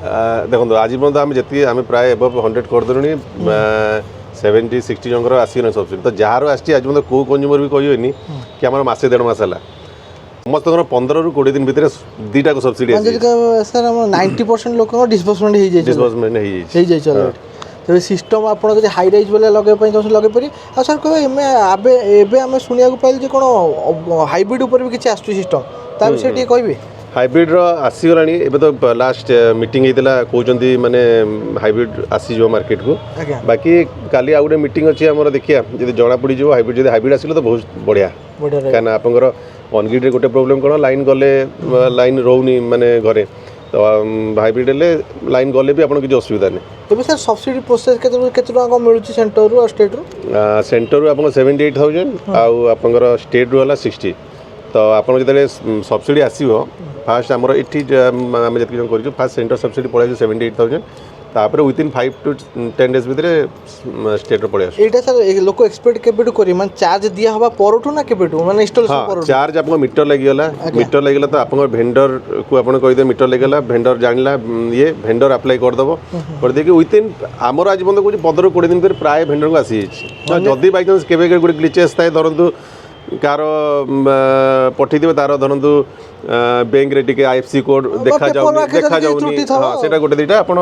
ଦେଖନ୍ତୁ ଆଜି ପର୍ଯ୍ୟନ୍ତ ଆମେ ଯେତିକି ଆମେ ପ୍ରାୟ ଏଭବ 100 କରିଦେଲୁଣି 70-60 ଜଣଙ୍କର ଆସିଗଲାଣି ସବସିଡ଼ି ତ ଯାହାର ଆସିଛି ଆଜି ପର୍ଯ୍ୟନ୍ତ କେଉଁ କନଜ୍ୟୁମର ବି କହିବେନି କି ଆମର ମାସେ 1.5 ମାସ ହେଲା ସମସ୍ତଙ୍କର 15ରୁ 20 ଦିନ ଭିତରେ ଦୁଇଟାକୁ ସବସିଡ଼ି ସାର୍ ଆମର 90% ଲୋକଙ୍କ ଡିସବର୍ସମେଣ୍ଟ ହେଇଯାଇଛି ଅଲରେଡ଼ି ତେବେ ସିଷ୍ଟମ୍ ଆପଣ ଯଦି ହାଇ ରାଇଜ୍ ବେଲେ ଲଗାଇବା ପାଇଁ ଚାହୁଁଛନ୍ତି ଲଗାଇ ପାରିବେ ଆଉ ସାର୍ କହିବେ ଏବେ ଆମେ ଶୁଣିବାକୁ ପାଇଲୁ ଯେ କ'ଣ ହାଇବ୍ରିଡ୍ ଉପରେ ବି କିଛି ଆସୁଛି ସିଷ୍ଟମ୍ ତା ବିଷୟରେ ଟିକେ କହିବେ ହାଇବ୍ରିଡ୍ର ଆସିଗଲାଣି ଏବେ ତ ଲାଷ୍ଟ ମିଟିଂ ହେଇଥିଲା କହୁଛନ୍ତି ମାନେ ହାଇବ୍ରିଡ୍ ଆସିଯିବ ମାର୍କେଟକୁ ବାକି କାଲି ଆଉ ଗୋଟେ ମିଟିଂ ଅଛି ଆମର ଦେଖିବା ଯଦି ଜଣାପଡ଼ିଯିବ ହାଇବ୍ରିଡ୍ ଯଦି ହାଇବ୍ରିଡ୍ ଆସିଲେ ତ ବହୁତ ବଢ଼ିଆ କାହିଁକିନା ଆପଣଙ୍କର ଅନଗ୍ରିଡ୍ରେ ଗୋଟେ ପ୍ରୋବ୍ଲେମ୍ କ'ଣ ଲାଇନ୍ ଗଲେ ଲାଇନ୍ ରହୁନି ମାନେ ଘରେ ତ ହାଇବ୍ରିଡ୍ ହେଲେ ଲାଇନ୍ ଗଲେ ବି ଆପଣ କିଛି ଅସୁବିଧା ନାହିଁ ତେବେ ସାର୍ ସବସିଡ଼ି ପ୍ରୋସେସ୍ କେତେ ଟଙ୍କା କ'ଣ ମିଳୁଛି ସେଣ୍ଟରରୁ ଆଉ ଷ୍ଟେଟ୍ରୁ ସେଣ୍ଟରରୁ ଆପଣଙ୍କ 78,000 ଆଉ ଆପଣଙ୍କର ଷ୍ଟେଟ୍ରୁ ହେଲା 60 ତ ଆପଣ ଯେତେବେଳେ ସବସିଡ଼ି ଆସିବ ଫାଷ୍ଟ ଆମର ଏଠି ଆମେ ଯେତିକି ଜଣ କରିଛୁ ଫାଷ୍ଟ ସେଣ୍ଟର ସବସିଡ଼ି ପଳେଇ ଆସିବ 78,000 ତାପରେ ୱିଥିନ୍ 5 to 10 days ଭିତରେ ଷ୍ଟେଟ୍ର ପଳେଇ ଆସିବ ଏଇଟା ସାର୍ ଲୋକ ଏକ୍ସପେକ୍ଟ କେବେଠୁ କରିବେ ମାନେ ଚାର୍ଜ ଦିଆ ହେବା ପରଠୁ ନା କେବେଠୁ ମାନେ ଇନଷ୍ଟଲେସନ୍ ପରଠୁ ଚାର୍ଜ ଆପଣଙ୍କ ମିଟର ଲାଗିଗଲା ତ ଆପଣଙ୍କ ଭେଣ୍ଡରକୁ ଆପଣ କହିଦେବେ ମିଟର ଲାଗିଗଲା ଭେଣ୍ଡର ଜାଣିଲା ଇଏ ଭେଣ୍ଡର ଆପ୍ଲାଏ କରିଦେବ କରିଦେଇକି ୱିଥିନ୍ ଆମର ଆଜି ପର୍ଯ୍ୟନ୍ତ କହୁଛି 15ରୁ 20 ଦିନ ଭିତରେ ପ୍ରାୟ ଭେଣ୍ଡରକୁ ଆସିଯାଇଛି ଯଦି ବାଇଚାନ୍ସ କେବେ ଗୋଟେ ଗ୍ଲିଚେସ୍ ଥାଏ ଧରନ୍ତୁ କାର ପଠେଇଥିବେ ତାର ଧରନ୍ତୁ ବ୍ୟାଙ୍କରେ ଟିକେ IFC କୋଡ୍ ଦେଖାଯାଉନି ହଁ ସେଇଟା ଗୋଟେ ଦୁଇଟା ଆପଣ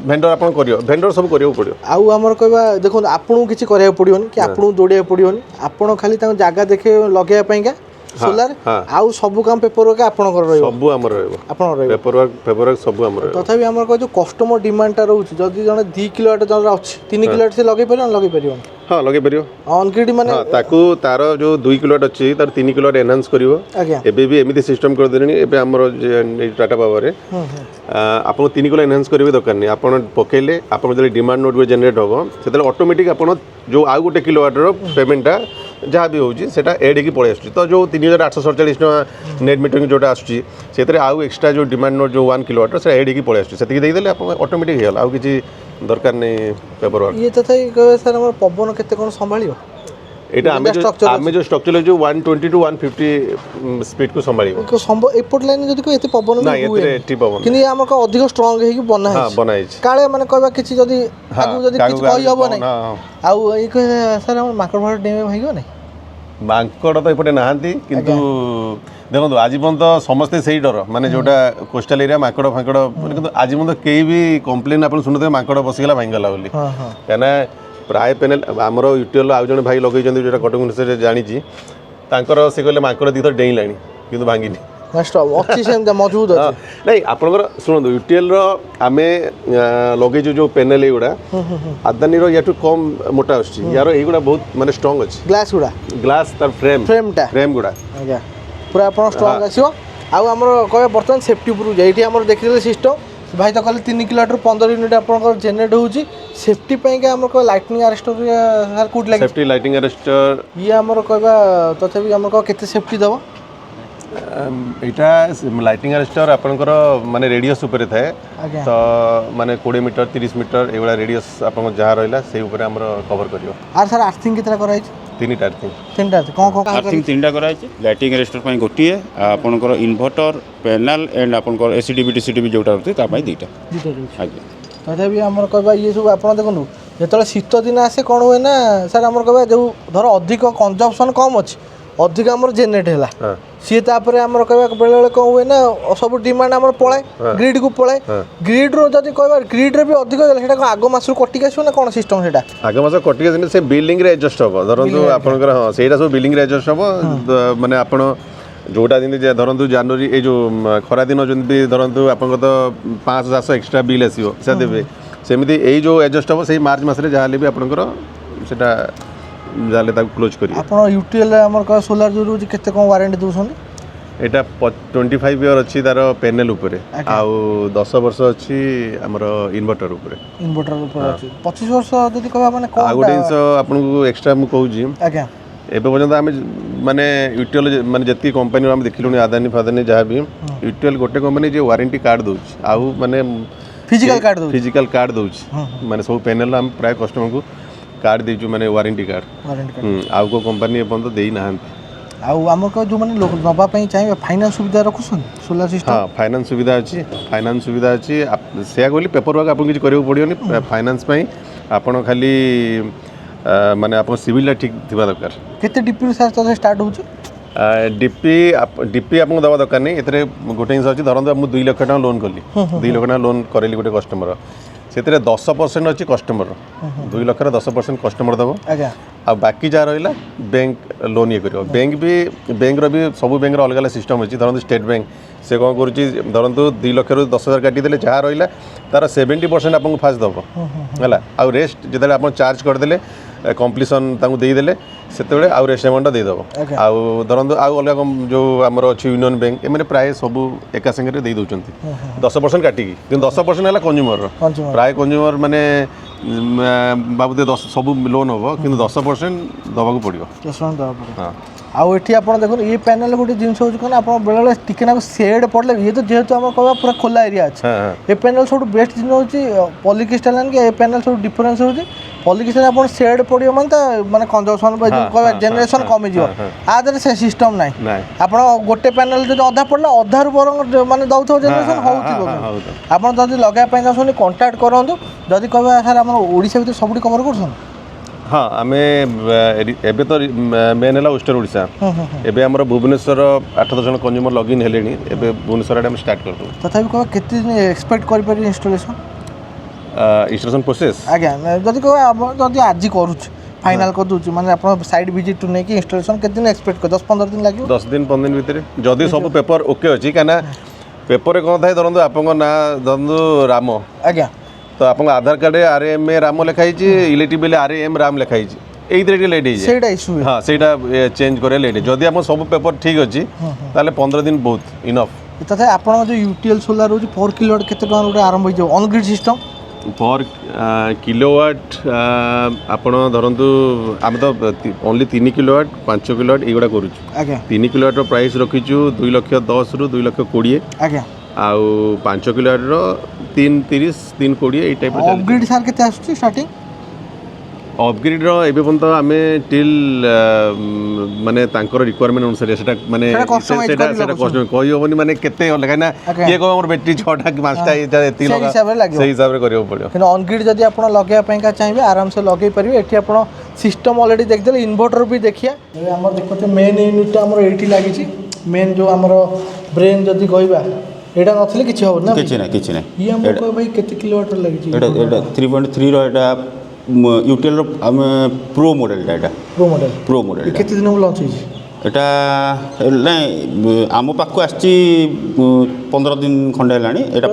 ଭେଣ୍ଡର ଆପଣ କରିବ ଭେଣ୍ଡର ସବୁ କରିବାକୁ ପଡ଼ିବ ଆଉ ଆମର କହିବା ଦେଖନ୍ତୁ ଆପଣଙ୍କୁ କିଛି କରିବାକୁ ପଡ଼ିବନି କି ଆପଣଙ୍କୁ ଦୌଡ଼ିବାକୁ ପଡ଼ିବନି ଆପଣ ଖାଲି ତାଙ୍କ ଜାଗା ଦେଖେ ଲଗେଇବା ପାଇଁକା सोलार आउ सब काम पेपर वर्क आपनकर रहइबो सब हमर रहइबो आपन रहइबो पेपर वर्क सब हमर रहइबो तथापि हमर को जो कस्टमर डिमांड टा रहउछि जदी जने 2 किलोवाट जन अछि 3 किलोवाट से लगै परियो हां लगै परियो ऑन ग्रिड माने हां ताकू तार जो 2 किलोवाट अछि तार 3 किलोवाट एनहांस करिवो एबे भी एमिति सिस्टम कर देनी एबे हमर टाटा पावर रे आपन 3 किलो एनहांस करिवे दरकार नै आपन पकेले आपन जले डिमांड नोट जनरेट होबो सेतले ऑटोमेटिक आपन जो आ गोटे किलोवाट रो पेमेंटा जहाँ भी होची सेटा एड की पड़े आसुची तो जो 3847 टका नेट मीटरिंग जोटा आसुची सेतरे आउ एक्स्ट्रा जो डिमांड नोट जो 1 किलोवाट से एड की पड़े आसुची सेति देई देले आपन ऑटोमेटिक हेला आउ किछि दरकार नै पेपर वर्क ये तथाई कहबे सर हमर पवन केते कोन संभालियो এটা আমি যে স্ট্রাকচার যে 120 টু 150 স্পিড কু সম্ভাଳିব সম্ভব এপট লাইন যদি কই এতে পবন না এতে পবন কিন্তু আমার ଅଧିକ ଷ୍ଟ୍ରଙ୍ଗ ହେଇକି ବନା ହଁ ହେଇଛି ବନା ହେଇଛି କାଳେ ମାନେ କହିବା କିଛି ଯଦି ଆଗକୁ ଯଦି କିଛି କହି ହବ ନାହିଁ ଆଉ ଏଇ ସାର୍ ଆମର ମାଙ୍କଡ଼ ଫାଙ୍କଡ଼ ଡେଇଁବେ ଭାଇବ ନାହିଁ ମାଙ୍କଡ଼ ତ ଏପଟେ ନାହାନ୍ତି କିନ୍ତୁ ଦେଖନ୍ତୁ ଆଜି ପର୍ଯ୍ୟନ୍ତ ସମସ୍ତେ ସେଇ ଡର ମାନେ ଯୋଉଟା କୋଷ୍ଟାଲ ଏରିଆ ମାଙ୍କଡ଼ ଫାଙ୍କଡ଼ କିନ୍ତୁ ଆଜି ପର୍ଯ୍ୟନ୍ତ କେହି ବି କମ୍ପ୍ଲେନ୍ ଆପଣ ଶୁଣୁଥିବେ ମାଙ୍କଡ଼ ପଶିଗଲା ଭାଙ୍ଗିଗଲା ବୋଲି କାହିଁକିନା ପ୍ରାୟ ପେନେଲ ଆମର ୟୁଟିଏଲ୍ ଆଉ ଜଣେ ଭାଇ ଲଗେଇଛନ୍ତି ଯେଉଁଟା କଟକ ଭୁବନେଶ୍ୱରରେ ଜାଣିଛି ତାଙ୍କର ସେ କହିଲେ ମାଙ୍କଡ଼ ଦୁଇଥର ଡେଇଁଲାଣି କିନ୍ତୁ ଭାଙ୍ଗିନି ଅଛି ସେମିତି ମଜବୁତ ଅଛି ନାଇଁ ଆପଣଙ୍କର ଶୁଣନ୍ତୁ ୟୁଟିଏଲ୍ର ଆମେ ଲଗେଇଛୁ ଯେଉଁ ପେନେଲ ଏଇଗୁଡ଼ା ଆଦାନୀର ୟାଠୁ କମ୍ ମୋଟା ଆସୁଛି ୟାର ଏଇଗୁଡ଼ା ବହୁତ ମାନେ ଷ୍ଟ୍ରଙ୍ଗ ଅଛି ଗ୍ଲାସ୍ ତାର ଫ୍ରେମ୍ ଗୁଡ଼ା ଆଜ୍ଞା ପୁରା ଆପଣ ଷ୍ଟ୍ରଙ୍ଗ ଆସିବ ଆଉ ଆମର କହିବା ବର୍ତ୍ତମାନ ସେଫ୍ଟି ଉପରକୁ ଯାଇ ଏଇଠି ଆମର ଦେଖିଦେଲେ ସିଷ୍ଟମ୍ ଭାଇ ତ କହିଲେ 3 କିଲୋମିଟର 15 ୟୁନିଟ୍ ଆପଣଙ୍କର ଜେନେରେଟ୍ ହେଉଛି ସେଫ୍ଟି ପାଇଁକା ଆମର କହିବା ଲାଇଟିଂ ଆରେଷ୍ଟର ସାର୍ କେଉଁଠି ଲାଗେ ସେଫ୍ଟି ଲାଇଟିଂ ଆରେଷ୍ଟର ଇଏ ଆମର କହିବା ତଥାପି ଆମର କହିବା କେତେ ସେଫ୍ଟି ଦେବ ଏଇଟା ଲାଇଟିଂ ଆରେଷ୍ଟର ଆପଣଙ୍କର ମାନେ ରେଡ଼ିୟସ୍ ଉପରେ ଥାଏ ତ ମାନେ 20 ମିଟର 30 ମିଟର ଏଇଭଳିଆ ରେଡ଼ିୟସ୍ ଆପଣଙ୍କ ଯାହା ରହିଲା ସେଇ ଉପରେ ଆମର କଭର କରିବ ଆର୍ ସାର୍ ଆର୍ଥିଂ କେତେଟା କରାଯାଇଛି ତିନିଟା ଆର୍ଥିଂ ତିନିଟା କରାଯାଇଛି ଲାଇଟିଂ ଆରେଷ୍ଟର ପାଇଁ ଗୋଟିଏ ଆପଣଙ୍କର ଇନଭର୍ଟର ପ୍ୟାନେଲ ଏଣ୍ଡ ଆପଣଙ୍କର ଏସିଡିବି ଡିସିଡିବି ଯେଉଁଟା ରହୁଛି ତା ପାଇଁ ଦୁଇଟା ଆଜ୍ଞା ତଥାପି ଆମର କହିବା ଇଏ ସବୁ ଆପଣ ଦେଖନ୍ତୁ ଯେତେବେଳେ ଶୀତ ଦିନ ଆସେ କ'ଣ ହୁଏ ନା ସାର୍ ଆମର କହିବା ଯେଉଁ ଧର ଅଧିକ କନଜମ୍ପସନ୍ କମ୍ ଅଛି ଅଧିକ ଆମର ଜେନେରେଟ୍ ହେଲା ସିଏ ତାପରେ ଆମର କହିବା ବେଳେବେଳେ କ'ଣ ହୁଏ ନା ସବୁ ଡିମାଣ୍ଡ ଆମର ପଳାଏ ଗ୍ରିଡ୍କୁ ପଳାଏ ଗ୍ରିଡ୍ରୁ ଯଦି କହିବା ଗ୍ରିଡ୍ରେ ବି ଅଧିକ ଦେଲେ ସେଇଟା କ'ଣ ଆଗ ମାସରୁ କଟିକି ଆସିବ ନା କ'ଣ ସିଷ୍ଟମ୍ ସେଇଟା ଆଗ ମାସ କଟିକି ଆସିଲେ ସେ ବିଲିଂରେ ଆଡ଼ଜଷ୍ଟ ହେବ ଧରନ୍ତୁ ଆପଣଙ୍କର ହଁ ସେଇଟା ସବୁ ବିଲିଂରେ ଆଡ଼ଜଷ୍ଟ ହେବ ମାନେ ଆପଣ ଯେଉଁଟା ଯେମିତି ଧରନ୍ତୁ ଜାନୁଆରୀ ଏଇ ଯେଉଁ ଖରାଦିନ ଯେମିତି ଧରନ୍ତୁ ଆପଣଙ୍କର ତ 500-700 ଏକ୍ସଟ୍ରା ବିଲ୍ ଆସିବ ସେ ଦେବେ ସେମିତି ଏଇ ଯେଉଁ ଆଡ଼ଜଷ୍ଟ ହେବ ସେଇ ମାର୍ଚ୍ଚ ମାସରେ ଯାହା ହେଲେ ବି ଆପଣଙ୍କର ସେଇଟା ଯାହେଲେ ତାକୁ କ୍ଲୋଜ୍ କରିବେ ଆପଣ ୟୁଟିଏଲ୍ ଆମର ସୋଲାର ଯେଉଁ ରହୁଛି କେତେ କ'ଣ ୱାରେଣ୍ଟି ଦେଉଛନ୍ତି এটা 25 ইয়ার ଅଛି ତାର ପ୍ୟାନେଲ ଉପରେ ଆଉ 10 ବର୍ଷ ଅଛି ଆମର ଇନଭର୍ଟର ଉପରେ ଅଛି 25 ବର୍ଷ ଯଦି କହିବା ମାନେ ଆଉ ଗୋଟେ ଜିନିଷ ଆପଣଙ୍କୁ ଏକ୍ସଟ୍ରା ମୁଁ କହୁଛି ଆଜ୍ଞା ଏବେ ପର୍ଯ୍ୟନ୍ତ ଆମେ ମାନେ ୟୁଟିଏଲ୍ ମାନେ ଯେତିକି କମ୍ପାନୀରୁ ଆମେ ଦେଖିଲୁଣି ଆଦାନୀ ଫାଦାନୀ ଯାହା ବି ୟୁଟିଏଲ୍ ଗୋଟେ କମ୍ପାନୀ ଯେ ୱାରେଣ୍ଟି କାର୍ଡ଼ ଦେଉଛି ଆଉ ମାନେ ଫିଜିକାଲ କାର୍ଡ଼ ଦେଉଛି ମାନେ ସବୁ ପ୍ୟାନେଲ ଆମେ ପ୍ରାୟ କଷ୍ଟମରକୁ କାର୍ଡ଼ ଦେଇଛୁ ମାନେ ୱାରେଣ୍ଟି କାର୍ଡ଼ ଆଉ କେଉଁ କମ୍ପାନୀ ଏପର୍ଯ୍ୟନ୍ତ ଦେଇନାହାନ୍ତି ଆଉ ଆମର ଯେଉଁମାନେ ନେବା ପାଇଁ ଚାହିଁବେ ଫାଇନାନ୍ସ ସୁବିଧା ରଖୁଛନ୍ତି ସୋଲାର ସିଷ୍ଟମ୍ ହଁ ଫାଇନାନ୍ସ ସୁବିଧା ଅଛି ସେୟା କହିଲି ପେପର ୱାର୍କ ଆପଣଙ୍କୁ କିଛି କରିବାକୁ ପଡ଼ିବନି ଫାଇନାନ୍ସ ପାଇଁ ଆପଣ ଖାଲି ମାନେ ଆପଣ ସିଭିଲଟା ଠିକ୍ ଥିବା ଦରକାର କେତେ ଡିପିରୁ ସାର୍ ଷ୍ଟାର୍ଟ ହେଉଛି ଡିପି ଆପଣଙ୍କୁ ଦେବା ଦରକାର ନାହିଁ ଏଥିରେ ଗୋଟେ ଜିନିଷ ଅଛି ଧରନ୍ତୁ ମୁଁ 2 ଲକ୍ଷ ଟଙ୍କା ଲୋନ୍ କଲି 2 ଲକ୍ଷ ଟଙ୍କା ଲୋନ୍ କରେଇଲି ଗୋଟେ କଷ୍ଟମର ସେଥିରେ 10% ଅଛି କଷ୍ଟମର 2 ଲକ୍ଷରେ 10% କଷ୍ଟମର ଦେବ ଆଉ ବାକି ଯାହା ରହିଲା ବ୍ୟାଙ୍କ ଲୋନ୍ ଇଏ କରିବ ବ୍ୟାଙ୍କର ବି ସବୁ ବ୍ୟାଙ୍କର ଅଲଗା ଅଲଗା ସିଷ୍ଟମ୍ ଅଛି ଧରନ୍ତୁ ଷ୍ଟେଟ୍ ବ୍ୟାଙ୍କ ସେ କ'ଣ କରୁଛି ଧରନ୍ତୁ 2 ଲକ୍ଷରୁ 10,000 କାଟିଦେଲେ ଯାହା ରହିଲା ତାର 70% ଆପଣଙ୍କୁ ଫାଷ୍ଟ ଦେବ ହେଲା ଆଉ ରେଷ୍ଟ ଯେତେବେଳେ ଆପଣ ଚାର୍ଜ କରିଦେଲେ କମ୍ପ୍ଲିସନ୍ ତାଙ୍କୁ ଦେଇଦେଲେ ସେତେବେଳେ ଆଉ ରେଷ୍ଟ ଆମାଉଣ୍ଟଟା ଦେଇଦେବ ଆଉ ଧରନ୍ତୁ ଆଉ ଅଲଗା ଯେଉଁ ଆମର ଅଛି ୟୁନିୟନ୍ ବ୍ୟାଙ୍କ ଏମାନେ ପ୍ରାୟ ସବୁ ଏକା ସାଙ୍ଗରେ ଦେଇ ଦେଉଛନ୍ତି 10% କାଟିକି କିନ୍ତୁ 10% ହେଲା କଞ୍ଜୁମରର ପ୍ରାୟ କଞ୍ଜୁମର ମାନେ ବାବୁଦେ ସବୁ ଲୋନ୍ ହେବ କିନ୍ତୁ 10% ଦେବାକୁ ପଡ଼ିବ ହଁ ଆଉ ଏଠି ଆପଣ ଦେଖନ୍ତୁ ଏ ପ୍ୟାନେଲ ଗୋଟେ ଜିନିଷ ହେଉଛି କ'ଣ ଆପଣ ବେଳେବେଳେ ଟିକେ ନାକୁ ସେଡ୍ ପଡ଼ିଲେ ଇଏ ତ ଯେହେତୁ ଆମର କହିବା ପୁରା ଖୋଲା ଏରିଆ ଅଛି ଏ ପ୍ୟାନେଲ ସବୁଠୁ ବେଷ୍ଟ ଜିନିଷ ହେଉଛି ପଲିକ୍ରିଷ୍ଟାଲ କି ଏ ପ୍ୟାନେଲ ସବୁ ଡିଫରେନ୍ସ ହେଉଛି ପଲିକ୍ରିଷ୍ଟାଲ ଆପଣ ସେଡ୍ ପଡ଼ିବ ମାନେ କଞ୍ଜମ୍ପସନ୍ କହିବା ଜେନେରେସନ୍ କମିଯିବ ଆ ଦେହରେ ସେ ସିଷ୍ଟମ୍ ନାହିଁ ଆପଣ ଗୋଟେ ପ୍ୟାନେଲ ଯଦି ଅଧା ପଡ଼ିଲା ଅଧାରୁ ବରଂ ମାନେ ଦେଉଥିବ ଜେନେରେସନ୍ ହେଉଥିବ ଆପଣ ଯଦି ଲଗାଇବା ପାଇଁ ଚାହୁଁଛନ୍ତି କଣ୍ଟାକ୍ଟ କରନ୍ତୁ ଯଦି କହିବା ସାର୍ ଆମର ଓଡ଼ିଶା ଭିତରେ ସବୁଠି କଭର କରୁଛନ୍ତି ହଁ ଆମେ ଏବେ ତ ମେନ୍ ହେଲା ୱେଷ୍ଟର୍ଣ୍ଣ ଓଡ଼ିଶା ଏବେ ଆମର ଭୁବନେଶ୍ୱର 8-10 ଜଣ କଞ୍ଜୁମର ଲଗ୍ଇନ୍ ହେଲେଣି ଏବେ ଭୁବନେଶ୍ୱର ଆଡ଼େ ଆମେ ଷ୍ଟାର୍ଟ କରିଦେବୁ ତଥାପି କହିବା କେତେ ଦିନ ଏକ୍ସପେକ୍ଟ କରିପାରିବେ ଇନଷ୍ଟଲେସନ୍ ପ୍ରୋସେସ୍ ଆଜ୍ଞା ଯଦି କହିବା ଯଦି ଆଜି କରୁଛୁ ଫାଇନାଲ୍ କରିଦେଉଛି ମାନେ ଆପଣ ସାଇଟ୍ ଭିଜିଟ୍ ନେଇକି ଇନଷ୍ଟଲେସନ୍ କେତେ ଦିନ ଏକ୍ସପେକ୍ଟ କରି 10-15 ଦିନ ଲାଗିବ 10 ଦିନ 15 ଦିନ ଭିତରେ ଯଦି ସବୁ ପେପର ଓକେ ଅଛି କାହିଁକିନା ପେପରରେ କ'ଣ ଥାଏ ଧରନ୍ତୁ ଆପଣଙ୍କ ନାଁ ଧରନ୍ତୁ ରାମ ଆଜ୍ଞା ତ ଆପଣଙ୍କ ଆଧାର କାର୍ଡ଼ରେ RAM ରାମ ଲେଖା ହେଇଛି ଇଲେକ୍ଟ୍ରିକ୍ ବିଲ୍ RAM ରାମ ଲେଖା ହେଇଛି ଏଇଥିରେ ଟିକେ ଲେଟ୍ ହେଇଯାଏ ସେଇଟା ଇସ୍ୟୁ ହଁ ସେଇଟା ଚେଞ୍ଜ କରିବା ଲେଟ୍ ଯଦି ଆପଣ ସବୁ ପେପର ଠିକ୍ ଅଛି ତାହେଲେ 15 ଦିନ ବହୁତ ଇନଫ୍ ତଥାପି ଆପଣଙ୍କ ଯେଉଁ ୟୁଟିଏଲ୍ ସୋଲାର ରହୁଛି ପର୍ କିଲୋୱାଟ୍ କେତେ ଟଙ୍କା ଗୋଟେ ଆରମ୍ଭ ହେଇଯିବ ଅନଗ୍ରିଡ୍ ସିଷ୍ଟମ୍ ପର୍ କିଲୋୱାଟ୍ ଆପଣ ଧରନ୍ତୁ ଆମେ ତ ଓନ୍ଲି 3 କିଲୋୱାଟ୍ 5 କିଲୋୱାଟ୍ ଏଇଗୁଡ଼ା କରୁଛୁ ଆଜ୍ଞା 3 କିଲୋୱାଟ୍ର ପ୍ରାଇସ୍ ରଖିଛୁ 2,10,000ରୁ 2,20,000 ଆଜ୍ଞା ଆଉ 5 କିଲୋୱାଟ୍ର 3,30 3,20 ଏଇ ଟାଇପ୍ର ଅପଗ୍ରେଡ୍ ସାର୍ କେତେ ଆସୁଛି ଷ୍ଟାର୍ଟିଂ ଅପଗ୍ରେଡର ଏବେ ପର୍ଯ୍ୟନ୍ତ ଆମେ ଟିଲ୍ ମାନେ ତାଙ୍କର ରିକ୍ୱାରମେଣ୍ଟ ଅନୁସାରେ ସେଟା ମାନେ ସେଟା କହିହେବନି ମାନେ କେତେ କାହିଁକି ନା କିଏ କହିବ ଆମର ବ୍ୟାଟେରୀ 6ଟା କି 5ଟା ଏତିକି ଲଗା ସେଇ ହିସାବରେ କରିବାକୁ ପଡ଼ିବ। କିନ୍ତୁ ଅନଗ୍ରିଡ୍ ଯଦି ଆପଣ ଲଗାଇବା ପାଇଁକା ଚାହିଁବେ ଆରାମସେ ଲଗାଇ ପାରିବେ। ଏଠି ଆପଣ ସିଷ୍ଟମ୍ ଅଲରେଡ଼ି ଦେଖିଦେଲେ, ଇନଭର୍ଟର ବି ଦେଖିବା। ଏବେ ଆମର ଦେଖୁଛେ ମେନ୍ ୟୁନିଟ୍ଟା ଆମର ଏଇଠି ଲାଗିଛି। ମେନ୍ ଯେଉଁ ଆମର ବ୍ରେନ୍ ଯଦି କହିବା ଏଇଟା ନଥିଲେ କିଛି ହେବ ନା? କିଛି ନାହିଁ କିଛି ନାହିଁ। ଇଏ ଆମର ଭାଇ କେତେ କିଲୋୱାଟର ଲାଗିଛି? ଏଇଟା 3.3ର ଏଇଟା ୟୁଟିଏଲ୍ର ଆମେ ପ୍ରୋ ମଡ଼େଲଟା ଏଇଟା ପ୍ରୋ ମଡ଼େଲ କେତେ ଦିନ ଲଞ୍ଚ ହେଇଛି? ଏଇଟା ନାଇଁ ଆମ ପାଖକୁ ଆସିଛି 15 ଦିନ ଖଣ୍ଡେ ହେଲାଣି। ଏଇଟା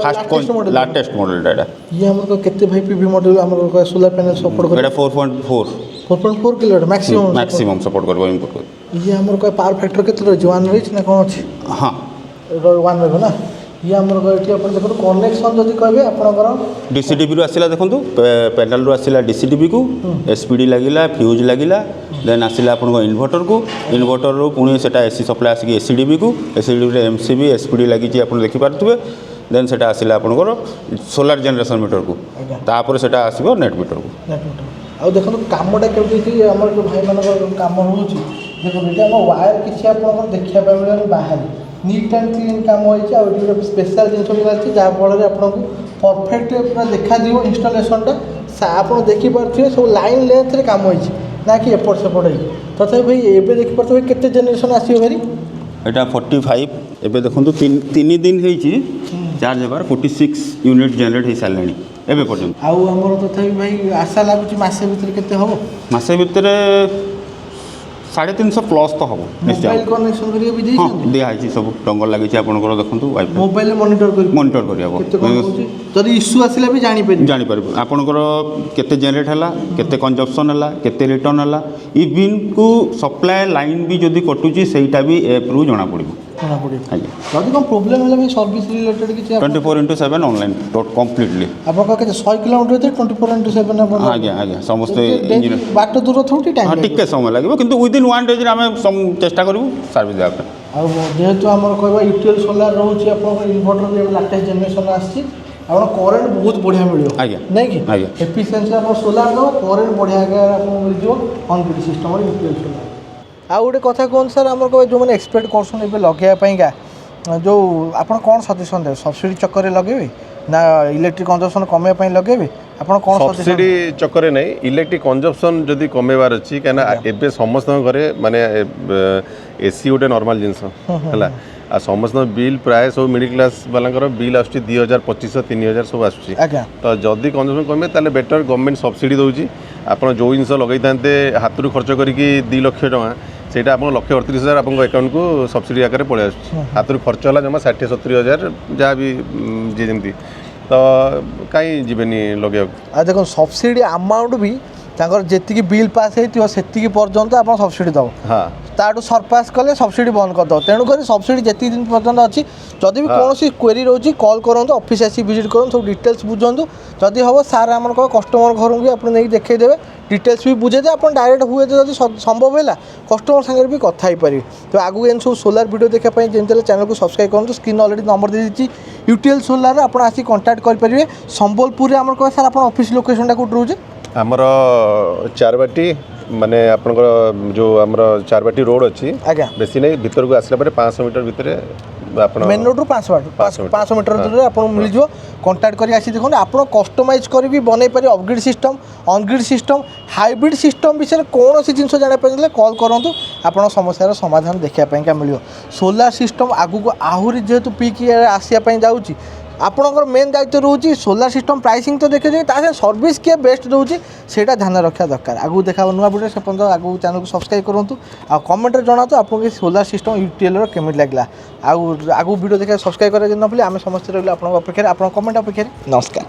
ଲାଟେଷ୍ଟ ମଡ଼େଲଟା ଏଇଟା। ଇଏ ଆମର କେତେ ଭାଇ ପିଭି ମଡ଼େଲ ଆମର ସୋଲାର ପ୍ୟାନେଲ୍ ସପୋର୍ଟ କରିବ? ଏଇଟା 4.4 କିଲୋୱାଟ ମ୍ୟାକ୍ସିମମ୍ ସପୋର୍ଟ କରିବ ଇମ୍ପୋର୍ଟ କରିବ। ଇଏ ଆମର ପାୱାର ଫ୍ୟାକ୍ଟର କେତେ ରହିଛି? 1 ରହିଛି ନା କ'ଣ ଅଛି? ହଁ 1 ରହିବ ନା? ଇଏ ଆମର ଏଠି ଆପଣ ଦେଖନ୍ତୁ କନେକ୍ସନ୍ ଯଦି କହିବେ ଆପଣଙ୍କର ଡିସିଡିବିରୁ ଆସିଲା, ଦେଖନ୍ତୁ ପ୍ୟାନେଲରୁ ଆସିଲା ଡିସିଡିବିକୁ, ଏସ୍ପିଡ଼ି ଲାଗିଲା, ଫ୍ୟୁଜ୍ ଲାଗିଲା, ଦେନ୍ ଆସିଲା ଆପଣଙ୍କ ଇନଭର୍ଟରରୁ ପୁଣି ସେଟା ଏସି ସପ୍ଲାଏ ଆସିକି ଏସିଡିବିକୁ, ଏସିଡିବିରେ ଏମ୍ସିବି ଏସ୍ପିଡ଼ି ଲାଗିଛି ଆପଣ ଦେଖିପାରୁଥିବେ। ଦେନ୍ ସେଟା ଆସିଲା ଆପଣଙ୍କର ସୋଲାର ଜେନେରେସନ୍ ମିଟରକୁ, ତାପରେ ସେଟା ଆସିବ ନେଟ୍ ମିଟରକୁ। ଆଉ ଦେଖନ୍ତୁ କାମଟା କେମିତି ଆମର ଯେଉଁ ଭାଇମାନଙ୍କର କାମ ରହୁଛି, ଦେଖନ୍ତୁ ଏଠି ଆମ ୱାୟାର କିଛି ଆପଣଙ୍କର ଦେଖିବା ପାଇଁ ମିଳିବନି ବାହାରେ, ନିଟ୍ ଆଣ୍ଡ କ୍ଲିନ୍ କାମ ହେଇଛି। ଆଉ ଏଠି ଗୋଟେ ସ୍ପେଶାଲ୍ ଜିନିଷ ବି ଅଛି ଯାହାଫଳରେ ଆପଣଙ୍କୁ ପରଫେକ୍ଟ ପୁରା ଦେଖାଯିବ ଇନଷ୍ଟଲେସନ୍ଟା। ଆପଣ ଦେଖିପାରୁଥିବେ ସବୁ ଲାଇନ୍ ଲେନ୍ଥରେ କାମ ହେଇଛି, ନା କି ଏପଟ ସେପଟ ହେଇଛି। ତଥାପି ଭାଇ ଏବେ ଦେଖିପାରୁଥିବେ କେତେ ଜେନେରେସନ୍ ଆସିବ ଭାରି? ଏଇଟା 45। ଏବେ ଦେଖନ୍ତୁ 3 ଦିନ ହେଇଛି ଚାର୍ଜ ହେବାର 46 ୟୁନିଟ୍ ଜେନେରେଟ୍ ହେଇସାରିଲାଣି ଏବେ ପର୍ଯ୍ୟନ୍ତ। ଆଉ ଆମର ତଥାପି ଭାଇ ଆଶା ଲାଗୁଛି ମାସେ ଭିତରେ କେତେ ହେବ? ମାସେ ଭିତରେ 350 ପ୍ଲସ୍ ତ ହେବ ନିଶ୍ଚୟ। ମୋବାଇଲ କନେକ୍ସନ୍ କରିବା ବି ହଁ ଦିଆହେଇଛି, ସବୁ ଡଙ୍ଗର ଲାଗିଛି ଆପଣଙ୍କର ଦେଖନ୍ତୁ। ୱାଇଫାଇ ମୋବାଇଲରେ ମନିଟର କରିହେବ, ଯଦି ଇସ୍ୟୁ ଆସିଲା ବି ଜାଣିପାରିବୁ ଆପଣଙ୍କର କେତେ ଜେନେରେଟ୍ ହେଲା, କେତେ କନଜମ୍ପସନ୍ ହେଲା, କେତେ ରିଟର୍ନ ହେଲା। ଇଭିନ୍କୁ ସପ୍ଲାଏ ଲାଇନ୍ ବି ଯଦି କଟୁଛି ସେଇଟା ବି ଏପ୍ରୁ ଜଣାପଡ଼ିବ। ଆଜ୍ଞା ଯଦି କ'ଣ ପ୍ରୋବ୍ଲେମ୍ ହେଲା ଭାଇ ସର୍ଭିସ୍ ରିଲେଟେଡ୍ କିଛି 24/7 ଅନଲାଇନ୍ କମ୍ପ୍ଲିଟଲି। ଆପଣଙ୍କ କେତେ 100 କିଲୋମିଟର ଭିତରେ 24/7 ଆପଣ? ଆଜ୍ଞା ସମସ୍ତେ ଇଞ୍ଜିନ ବାଟ ଦୂର ଥୋଉଠି ଟାଇମ୍ ଟିକେ ସମୟ ଲାଗିବ, କିନ୍ତୁ ୱିଦିନ୍ 1 ଡେଜ୍ରେ ଆମେ ଚେଷ୍ଟା କରିବୁ ସର୍ଭିସ୍ ଦେବା ପାଇଁ। ଆଉ ଯେହେତୁ ଆମର କହିବା ୟୁଟିଏଲ୍ ସୋଲାର ରହୁଛି, ଆପଣଙ୍କର ଇନଭର୍ଟର ବି ଲାଟେଷ୍ଟ ଜେନେରେସନ୍ ଆସିଛି, ଆପଣ କରେଣ୍ଟ ବହୁତ ବଢ଼ିଆ ମିଳିବ। ଆଜ୍ଞା ନାଇଁ କି? ଆଜ୍ଞା ଏଫିସିଏନ୍ସି ଆପଣ ସୋଲାର ଦେବ, କରେଣ୍ଟ ବଢ଼ିଆ ଆକାରରେ ଆପଣଙ୍କୁ ମିଳିଯିବ ଅନଗ୍ରିଡ୍ ସିଷ୍ଟମରେ ୟୁଟିଏଲ୍ ସୋଲାର। ଆଉ ଗୋଟେ କଥା କୁହନ୍ତୁ ସାର୍, ଆମର କହିବେ ଯେଉଁମାନେ ଏକ୍ସପେକ୍ଟ କରୁଛନ୍ତି ଏବେ ଲଗାଇବା ପାଇଁକା, ଯେଉଁ ଆପଣ କ'ଣ ସଜେସନ୍ ଦେବେ? ସବସିଡ଼ି ଚକ୍କରରେ ଲଗାଇବେ ନା ଇଲେକ୍ଟ୍ରିକ୍ କନଜମ୍ପସନ୍ କମାଇବା ପାଇଁ ଲଗାଇବେ? ଆପଣ କ'ଣ ସବସିଡ଼ି ଚକ୍କରରେ ନାହିଁ, ଇଲେକ୍ଟ୍ରିକ୍ କନଜମ୍ପସନ୍ ଯଦି କମେଇବାର ଅଛି, କାହିଁକିନା ଏବେ ସମସ୍ତଙ୍କ ଘରେ ମାନେ ଏସି ଗୋଟେ ନର୍ମାଲ ଜିନିଷ ହେଲା। ଆଉ ସମସ୍ତଙ୍କ ବିଲ୍ ପ୍ରାୟ ସବୁ ମିଡ଼ିଲ୍ କ୍ଲାସ୍ ବାଲାଙ୍କର ବିଲ୍ ଆସୁଛି 2000, 2500, 3000 ସବୁ ଆସୁଛି। ତ ଯଦି କନଜମ୍ପସନ୍ କମେ ତାହେଲେ ବେଟର୍ ଗଭର୍ଣ୍ଣମେଣ୍ଟ ସବସିଡ଼ି ଦେଉଛି। ଆପଣ ଯେଉଁ ଜିନିଷ ଲଗାଇଥାନ୍ତେ ହାତରୁ ଖର୍ଚ୍ଚ କରିକି 2 ଲକ୍ଷ ଟଙ୍କା, ସେଇଟା ଆପଣ 1,38,000 ଆପଣଙ୍କ ଆକାଉଣ୍ଟକୁ ସବସିଡ଼ି ଆକାରରେ ପଳେଇ ଆସୁଛି। ହାତରୁ ଖର୍ଚ୍ଚ ହେଲା ଜମା 60-70 ହଜାର, ଯାହା ବି ଯିଏ ଯେମିତି, ତ କାହିଁ ଯିବେନି ଲଗାଇବାକୁ। ଆଉ ଦେଖନ୍ତୁ ସବସିଡ଼ି ଆମାଉଣ୍ଟ ବି ତାଙ୍କର ଯେତିକି ବିଲ୍ ପାସ୍ ହେଇଥିବ ସେତିକି ପର୍ଯ୍ୟନ୍ତ ଆପଣ ସବସିଡ଼ି ଦେବ। ତାଠୁ ସରପାସ୍ କଲେ ସବସିଡ଼ି ବନ୍ଦ କରିଦେବ। ତେଣୁକରି ସବସିଡ଼ି ଯେତିକି ଦିନ ପର୍ଯ୍ୟନ୍ତ ଅଛି, ଯଦି ବି କୌଣସି କ୍ୱେରି ରହୁଛି କଲ୍ କରନ୍ତୁ, ଅଫିସ୍ ଆସି ଭିଜିଟ୍ କରନ୍ତୁ, ସବୁ ଡିଟେଲ୍ସ ବୁଝନ୍ତୁ। ଯଦି ହେବ ସାର୍ ଆମର କଷ୍ଟମର ଘରକୁ ବି ଆପଣ ନେଇକି ଦେଖାଇଦେବେ, ଡିଟେଲ୍ସ ବି ବୁଝେଇଦେବେ। ଆପଣ ଡାଇରେକ୍ଟ ହୁଏ ଯଦି ସମ୍ଭବ ହେଲା କଷ୍ଟମର ସାଙ୍ଗରେ ବି କଥା ହେଇପାରିବେ। ତ ଆଗକୁ ଏମିତି ସବୁ ସୋଲାର ଭିଡ଼ିଓ ଦେଖିବା ପାଇଁ ଯେମିତି ହେଲେ ଚ୍ୟାନେଲକୁ ସବସ୍କ୍ରାଇବ୍ କରନ୍ତୁ। ସ୍କ୍ରିନ୍ ଅଲରେଡ଼ି ନମ୍ବର ଦେଇଦେଇଛି ୟୁଟିଏଲ୍ ସୋଲାର, ଆପଣ ଆସି କଣ୍ଟାକ୍ଟ କରିପାରିବେ। ସମ୍ବଲପୁରରେ ଆମର କହିବା ସାର୍ ଆପଣ ଅଫିସ୍ ଲୋକେସନଟା କେଉଁଠି ରହୁଛି? ଆମର ଚାରବାଟି, ମାନେ ଆପଣଙ୍କର ଯେଉଁ ଆମର ଚାରବାଟି ରୋଡ଼ ଅଛି, ବେଶୀ ନାହିଁ, ଭିତରକୁ ଆସିଲା ପରେ 500 ମିଟର ଭିତରେ ଆପଣ ମେନ୍ ରୋଡ଼ରୁ 500 ମିଟର ଦୂରରେ ଆପଣଙ୍କୁ ମିଳିଯିବ। କଣ୍ଟାକ୍ଟ କରି ଆସି ଦେଖନ୍ତୁ, ଆପଣ କଷ୍ଟମାଇଜ୍ କରି ବି ବନେଇ ପାରିବେ ଅଫଗ୍ରିଡ୍ ସିଷ୍ଟମ୍, ଅନଗ୍ରିଡ୍ ସିଷ୍ଟମ୍, ହାଇବ୍ରିଡ୍ ସିଷ୍ଟମ୍ ବିଷୟରେ କୌଣସି ଜିନିଷ ଜାଣିବା ପାଇଁ ହେଲେ କଲ୍ କରନ୍ତୁ, ଆପଣଙ୍କ ସମସ୍ୟାର ସମାଧାନ ଦେଖିବା ପାଇଁକା ମିଳିବ। ସୋଲାର ସିଷ୍ଟମ୍ ଆଗକୁ ଆହୁରି ଯେହେତୁ ପିକ୍ ଆସିବା ପାଇଁ ଯାଉଛି, ଆପଣଙ୍କର ମେନ୍ ଦାୟିତ୍ୱ ରହୁଛି ସୋଲାର ସିଷ୍ଟମ୍ ପ୍ରାଇସିଂ ତ ଦେଖିଦେବେ, ତା ସହିତ ସର୍ଭିସ୍ କିଏ ବେଷ୍ଟ ଦେଉଛି ସେଇଟା ଧ୍ୟାନ ରଖିବା ଦରକାର। ଆଗକୁ ଦେଖା ହେବ ନୂଆ ଭିଡ଼ିଓ, ସେ ପର୍ଯ୍ୟନ୍ତ ଆଗକୁ ଚ୍ୟାନେଲକୁ ସବସ୍କ୍ରାଇବ୍ କରନ୍ତୁ। ଆଉ କମେଣ୍ଟରେ ଜଣାନ୍ତୁ ଆପଣଙ୍କୁ ସୋଲାର ସିଷ୍ଟମ୍ ୟୁଟିଏଲ୍ର କେମିତି ଲାଗିଲା। ଆଉ ଆଗକୁ ଭିଡ଼ିଓ ଦେଖିବା ସବସ୍କ୍ରାଇବ୍ କରିବା ଯଦି ନ ଭୁଲି, ଆମେ ସମସ୍ତେ ରହିଲୁ ଆପଣଙ୍କ ଅପେକ୍ଷାରେ, ଆପଣଙ୍କ କମେଣ୍ଟ ଅପେକ୍ଷାରେ। ନମସ୍କାର।